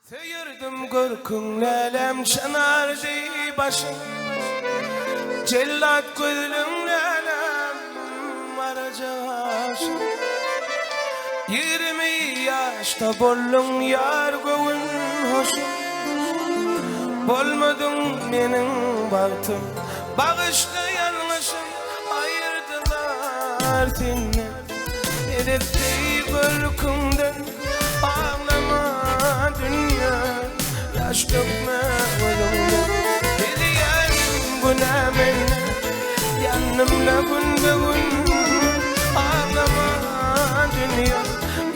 Seyirdim korkun lelem çanardı başım, cellat gözlüm lelem varacağım. 20 yaşta bollum yar göğün hoşum, bolmadın menin baktım, bağışta yanlışım, ayırdılar seni. Edepti korkumdan ağlama dünya, yaş dökme gözümden. Hediyelim buna menle, yanımda gün be gün, ağlama dünya,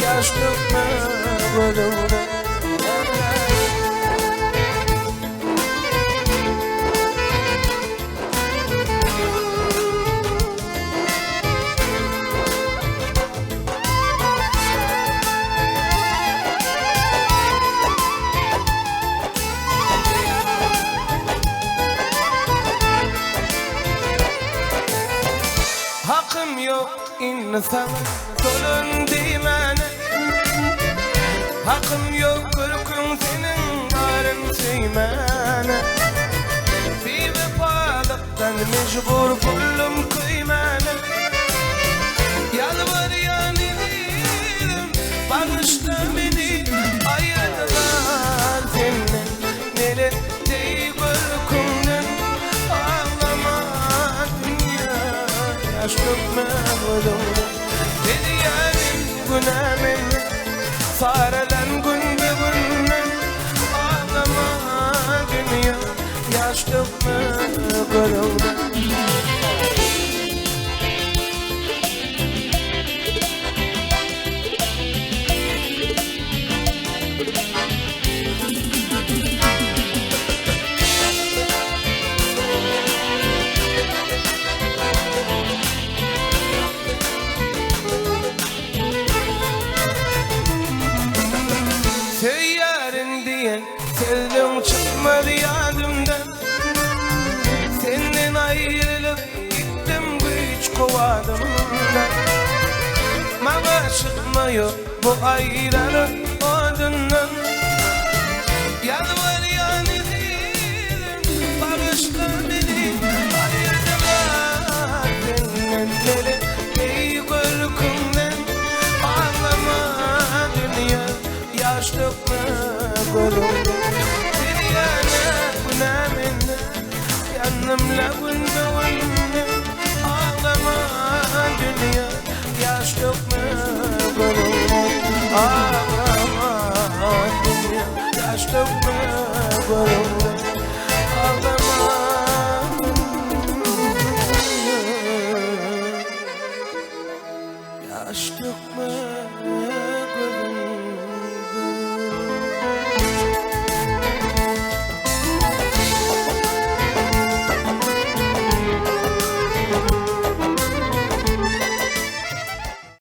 yaş dökme gözümden. Hakkım yok insan dolun dimene, hakkım yok kırkın senin varın seymene. Bir vefalıktan mecbur buldum kıymene, yalvarıyan idim bağışla beni, ayırdılar seni. Nele değil kırkından ağlama dünya, yaş dökme gözümden. Hediyelim güne menle, sarılan gün be günden, ağlama dünya, yaş dökme gözümden. Seyyarın diyen sevdim çıkmadı yadımdan, senden ayrılıp gittim güç kovadımdan. Bana çıkmıyor bu ayrılık odundan, yalvarıyan idim bağışla beni, ayırdılar senden. Nele ey korkumdan ağlama dünya, yaş dökme gözümden. Hediyeyle güne menle, yanımla gün be gün, ağlama dünya, yaş dökme gözümden. Ağlama dünya, yaş dökme gözümden.